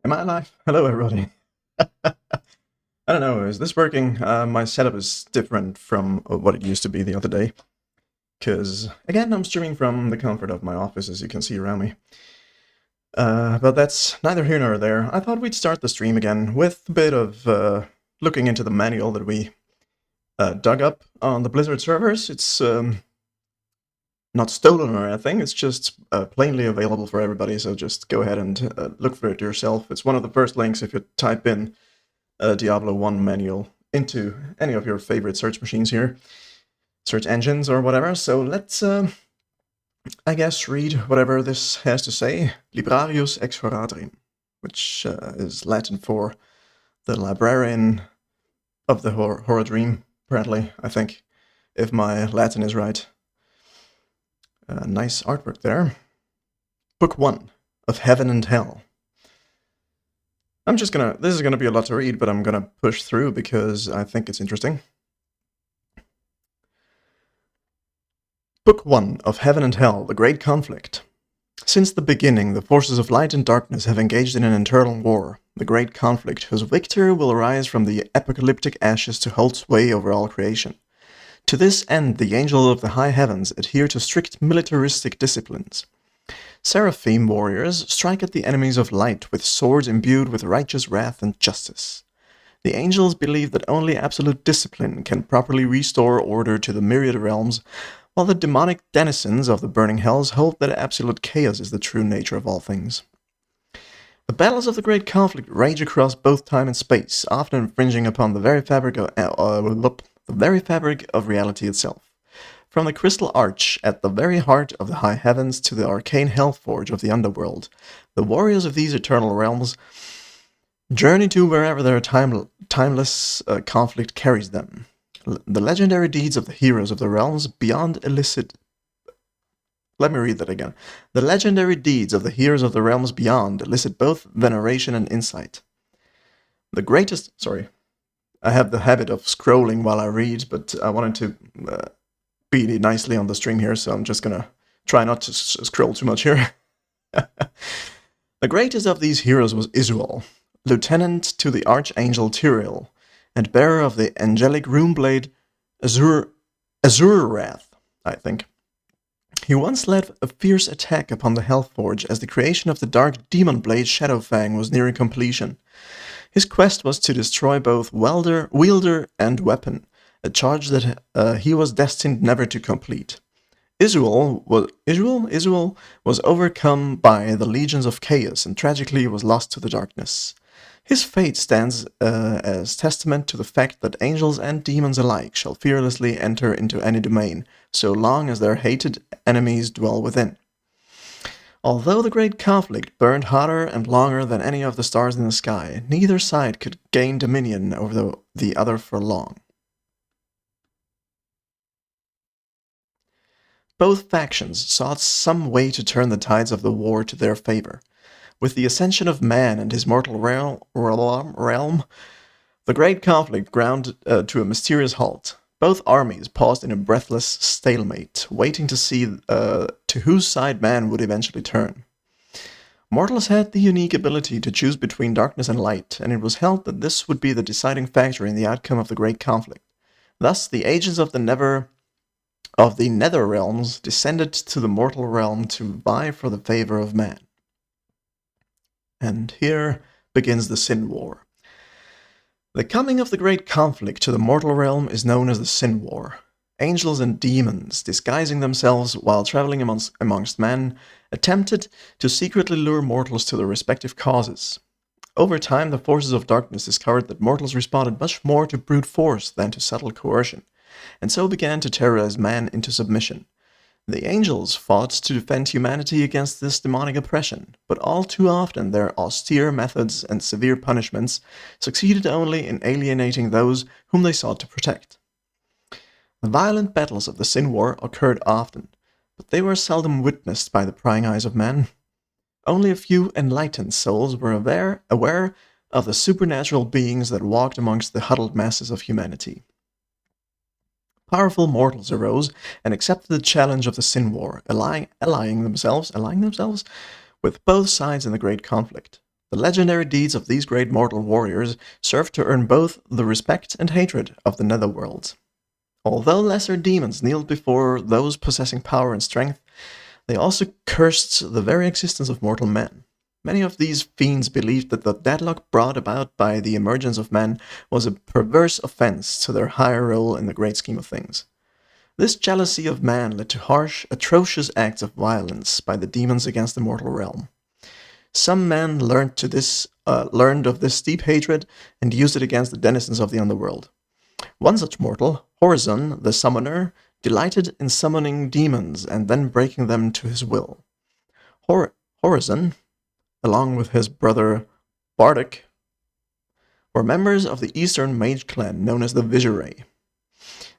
Am I alive? Hello, everybody. I don't know, is this working? My setup is different from what it used to be the other day. Because, again, I'm streaming from the comfort of my office, as you can see around me. But that's neither here nor there. I thought we'd start the stream again with a bit of looking into the manual that we dug up on the Blizzard servers. It's not stolen or anything, it's just plainly available for everybody, so just go ahead and look for it yourself. It's one of the first links if you type in Diablo 1 manual into any of your favorite search machines here, search engines or whatever. So let's, I guess, read whatever this has to say. Librarius Exploratorium, which is Latin for the librarian of the Horadrim, apparently, I think, if my Latin is right. Nice artwork there. Book 1 of Heaven and Hell. This is gonna be a lot to read, but I'm gonna push through because I think it's interesting. Book 1 of Heaven and Hell, The Great Conflict. Since the beginning, the forces of light and darkness have engaged in an eternal war, the Great Conflict, whose victor will arise from the apocalyptic ashes to hold sway over all creation. To this end, the angels of the high heavens adhere to strict militaristic disciplines. Seraphim warriors strike at the enemies of light with swords imbued with righteous wrath and justice. The angels believe that only absolute discipline can properly restore order to the myriad realms, while the demonic denizens of the burning hells hold that absolute chaos is the true nature of all things. The battles of the Great Conflict rage across both time and space, often infringing upon the very fabric of reality itself. From the crystal arch at the very heart of the high heavens to the arcane hellforge of the underworld, the warriors of these eternal realms journey to wherever their timeless conflict carries them. The legendary deeds of the heroes of the realms beyond elicit. Let me read that again. The legendary deeds of the heroes of the realms beyond elicit both veneration and insight. The greatest. Sorry. I have the habit of scrolling while I read, but I wanted to be nicely on the stream here, so I'm just gonna try not to scroll too much here. The greatest of these heroes was Isual, lieutenant to the archangel Tyrael, and bearer of the angelic runeblade Azur-Wrath, I think. He once led a fierce attack upon the Hellforge as the creation of the dark demon blade Shadowfang was nearing completion. His quest was to destroy both wielder and weapon, a charge that he was destined never to complete. Isual was overcome by the legions of chaos and tragically was lost to the darkness. His fate stands as testament to the fact that angels and demons alike shall fearlessly enter into any domain, so long as their hated enemies dwell within. Although the Great Conflict burned hotter and longer than any of the stars in the sky, neither side could gain dominion over the other for long. Both factions sought some way to turn the tides of the war to their favor. With the ascension of man and his mortal realm, the Great Conflict ground to a mysterious halt. Both armies paused in a breathless stalemate, waiting to see to whose side man would eventually turn. Mortals had the unique ability to choose between darkness and light, and it was held that this would be the deciding factor in the outcome of the Great Conflict. Thus, the agents of the nether realms descended to the mortal realm to vie for the favor of man. And here begins the Sin War. The coming of the Great Conflict to the mortal realm is known as the Sin War. Angels and demons, disguising themselves while traveling amongst men, attempted to secretly lure mortals to their respective causes. Over time, the forces of darkness discovered that mortals responded much more to brute force than to subtle coercion, and so began to terrorize man into submission. The angels fought to defend humanity against this demonic oppression, but all too often their austere methods and severe punishments succeeded only in alienating those whom they sought to protect. The violent battles of the Sin War occurred often, but they were seldom witnessed by the prying eyes of men. Only a few enlightened souls were aware of the supernatural beings that walked amongst the huddled masses of humanity. Powerful mortals arose and accepted the challenge of the Sin War, allying themselves with both sides in the Great Conflict. The legendary deeds of these great mortal warriors served to earn both the respect and hatred of the netherworld. Although lesser demons kneeled before those possessing power and strength, they also cursed the very existence of mortal men. Many of these fiends believed that the deadlock brought about by the emergence of man was a perverse offense to their higher role in the great scheme of things. This jealousy of man led to harsh, atrocious acts of violence by the demons against the mortal realm. Some men learned of this deep hatred and used it against the denizens of the underworld. One such mortal, Horizon, the summoner, delighted in summoning demons and then breaking them to his will. Horizon, along with his brother Bardic, were members of the Eastern mage clan known as the Visuray.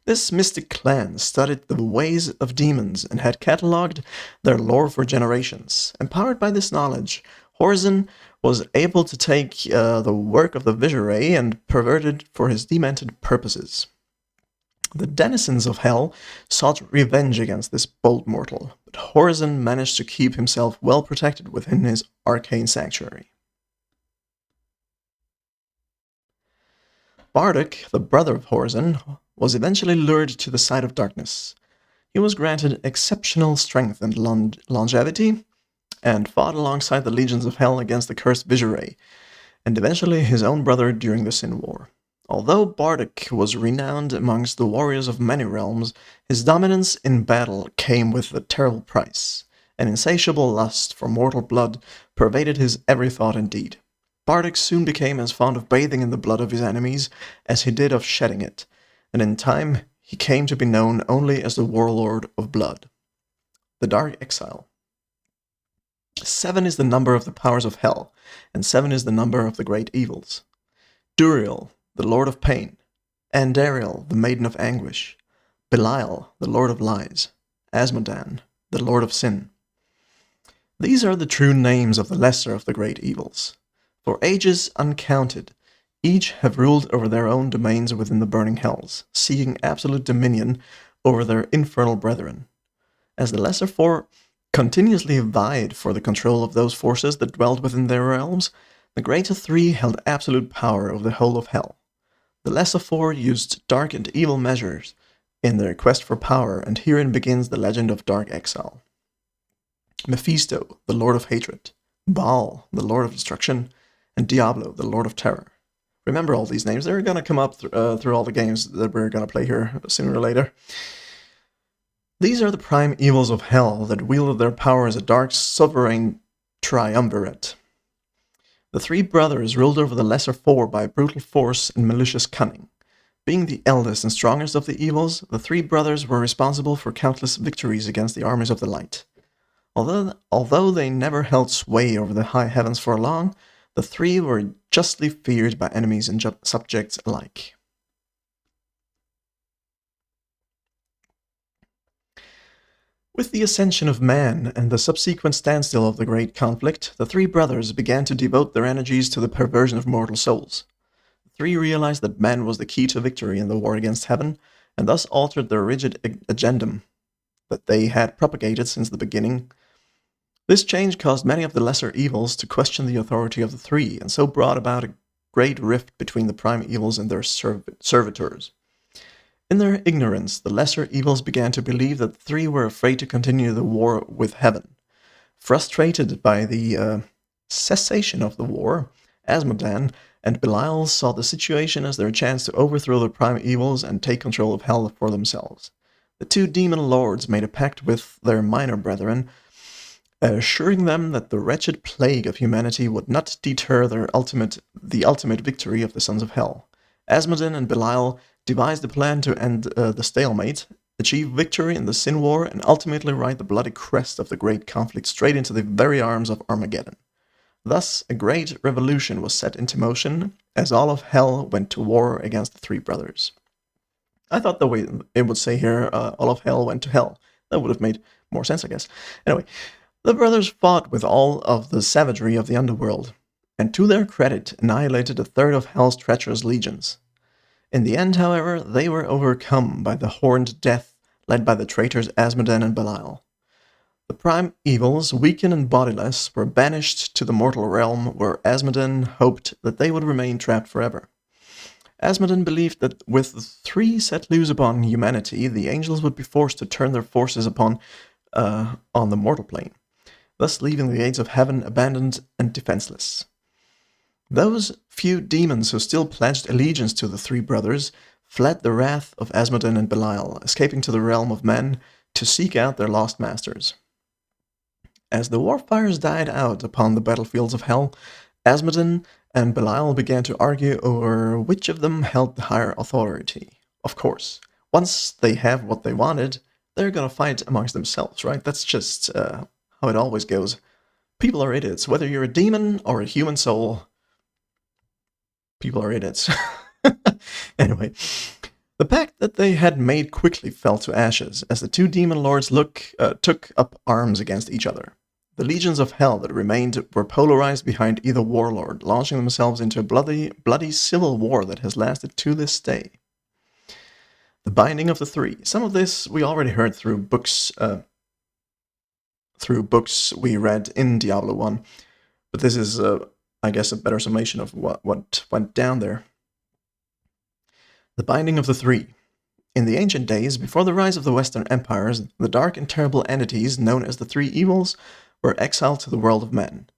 This mystic clan studied the ways of demons and had catalogued their lore for generations. Empowered by this knowledge, Horizon was able to take the work of the Visuray and pervert it for his demented purposes. The denizens of hell sought revenge against this bold mortal, but Horizon managed to keep himself well protected within his arcane sanctuary. Bardic, the brother of Horizon, was eventually lured to the side of darkness. He was granted exceptional strength and longevity, and fought alongside the legions of hell against the cursed Visuray, and eventually his own brother during the Sin War. Although Bardic was renowned amongst the warriors of many realms, his dominance in battle came with a terrible price. An insatiable lust for mortal blood pervaded his every thought and deed. Bardic soon became as fond of bathing in the blood of his enemies as he did of shedding it, and in time he came to be known only as the Warlord of Blood. The Dark Exile. 7 is the number of the powers of hell, and 7 is the number of the great evils. Duriel, the Lord of Pain, Andariel, the Maiden of Anguish, Belial, the Lord of Lies, Asmodan, the Lord of Sin. These are the true names of the lesser of the great evils. For ages uncounted, each have ruled over their own domains within the burning hells, seeking absolute dominion over their infernal brethren. As the lesser four continuously vied for the control of those forces that dwelled within their realms, the greater three held absolute power over the whole of hell. The lesser four used dark and evil measures in their quest for power, and herein begins the legend of Dark Exile. Mephisto, the Lord of Hatred, Baal, the Lord of Destruction, and Diablo, the Lord of Terror. Remember all these names, they're going to come up through all the games that we're going to play here sooner or later. These are the prime evils of hell that wielded their power as a dark, sovereign triumvirate. The three brothers ruled over the lesser four by brutal force and malicious cunning. Being the eldest and strongest of the evils, the three brothers were responsible for countless victories against the armies of the light. Although they never held sway over the high heavens for long, the three were justly feared by enemies and subjects alike. With the ascension of man and the subsequent standstill of the great conflict, the three brothers began to devote their energies to the perversion of mortal souls. The three realized that man was the key to victory in the war against heaven, and thus altered their rigid agendum that they had propagated since the beginning. This change caused many of the lesser evils to question the authority of the three, and so brought about a great rift between the prime evils and their servitors. In their ignorance, the lesser evils began to believe that the three were afraid to continue the war with heaven. Frustrated by the cessation of the war, Asmodan and Belial saw the situation as their chance to overthrow the prime evils and take control of hell for themselves. The two demon lords made a pact with their minor brethren, assuring them that the wretched plague of humanity would not deter the ultimate victory of the sons of hell. Asmodan and Belial devised a plan to end the stalemate, achieve victory in the Sin War, and ultimately ride the bloody crest of the great conflict straight into the very arms of Armageddon. Thus, a great revolution was set into motion, as all of hell went to war against the three brothers. I thought the way it would say here, all of hell went to hell. That would have made more sense, I guess. Anyway, the brothers fought with all of the savagery of the underworld, and to their credit, annihilated a third of hell's treacherous legions. In the end, however, they were overcome by the horned death led by the traitors Asmodan and Belial. The prime evils, weakened and bodiless, were banished to the mortal realm where Asmodin hoped that they would remain trapped forever. Asmodin believed that with the three set loose upon humanity, the angels would be forced to turn their forces on the mortal plane, thus leaving the gates of heaven abandoned and defenseless. Those few demons who still pledged allegiance to the three brothers fled the wrath of Asmodin and Belial, escaping to the realm of men to seek out their lost masters. As the warfires died out upon the battlefields of hell, Asmodin and Belial began to argue over which of them held the higher authority. Of course, once they have what they wanted, they're gonna fight amongst themselves, right? That's just how it always goes. People are idiots. Whether you're a demon or a human soul, people are idiots. Anyway, the pact that they had made quickly fell to ashes as the two demon lords took up arms against each other. The legions of hell that remained were polarized behind either warlord, launching themselves into a bloody civil war that has lasted to this day. The binding of the three. Some of this we already heard through books we read in Diablo 1, but this is, I guess, a better summation of what went down there. The binding of the three. In the ancient days, before the rise of the Western empires, the dark and terrible entities known as the three evils were exiled to the world of men.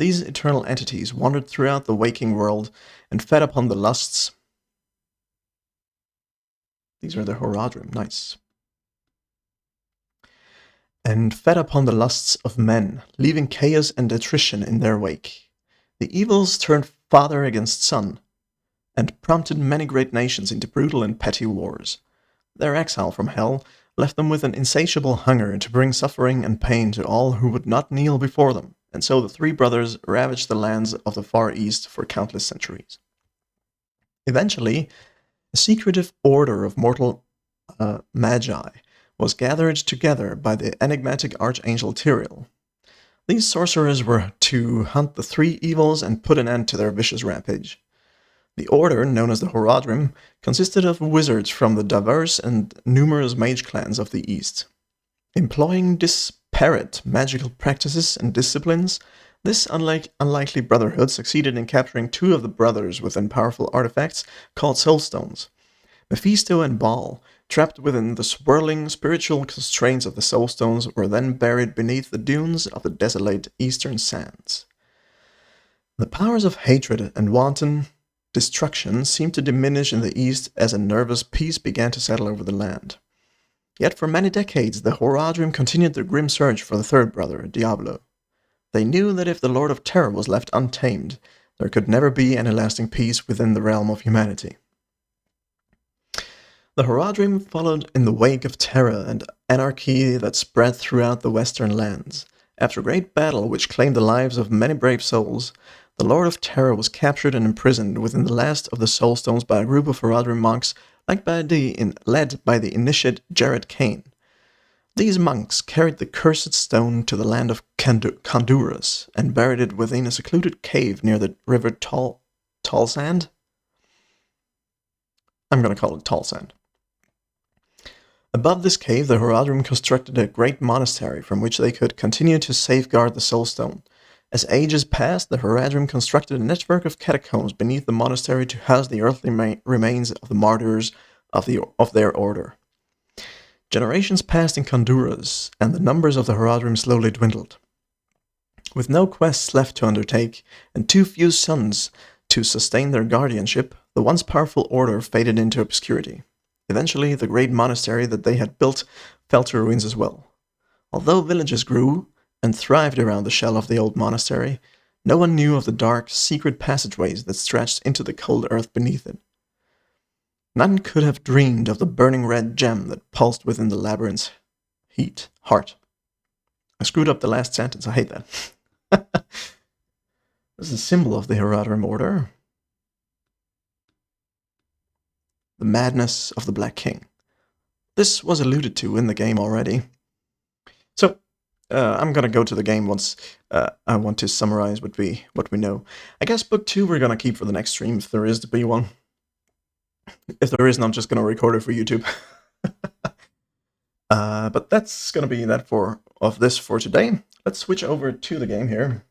These eternal entities wandered throughout the waking world and fed upon the lusts. These are the Horadrim, nice. And fed upon the lusts of men, leaving chaos and attrition in their wake. The evils turned father against son, and prompted many great nations into brutal and petty wars. Their exile from hell left them with an insatiable hunger to bring suffering and pain to all who would not kneel before them, and so the three brothers ravaged the lands of the Far East for countless centuries. Eventually, a secretive order of mortal magi was gathered together by the enigmatic archangel Tyrael. These sorcerers were to hunt the three evils and put an end to their vicious rampage. The order, known as the Horadrim, consisted of wizards from the diverse and numerous mage clans of the East. Employing disparate magical practices and disciplines, this unlikely brotherhood succeeded in capturing two of the brothers within powerful artifacts called soulstones. Mephisto and Baal, trapped within the swirling spiritual constraints of the soulstones, were then buried beneath the dunes of the desolate eastern sands. The powers of hatred and wanton destruction seemed to diminish in the east as a nervous peace began to settle over the land. Yet for many decades, the Horadrim continued their grim search for the third brother, Diablo. They knew that if the Lord of Terror was left untamed, there could never be any lasting peace within the realm of humanity. The Horadrim followed in the wake of terror and anarchy that spread throughout the western lands. After a great battle which claimed the lives of many brave souls, the Lord of Terror was captured and imprisoned within the last of the Soulstones by a group of Horadrim monks led by the initiate Jared Kane. These monks carried the cursed stone to the land of Conduras and buried it within a secluded cave near the river Talsand? I'm going to call it Talsand. Above this cave, the Horadrim constructed a great monastery from which they could continue to safeguard the Soulstone. As ages passed, the Horadrim constructed a network of catacombs beneath the monastery to house the earthly remains of the martyrs of their order. Generations passed in Conduras, and the numbers of the Horadrim slowly dwindled. With no quests left to undertake, and too few sons to sustain their guardianship, the once powerful order faded into obscurity. Eventually, the great monastery that they had built fell to ruins as well. Although villages grew and thrived around the shell of the old monastery, no one knew of the dark, secret passageways that stretched into the cold earth beneath it. None could have dreamed of the burning red gem that pulsed within the labyrinth's heart. I screwed up the last sentence, I hate that. This is a symbol of the Horadrim order. The madness of the Black King. This was alluded to in the game already. So, I'm gonna go to the game once I want to summarize what we know. I guess book 2 we're gonna keep for the next stream, if there is to be one. If there isn't, I'm just gonna record it for YouTube. But that's gonna be that for this for today. Let's switch over to the game here.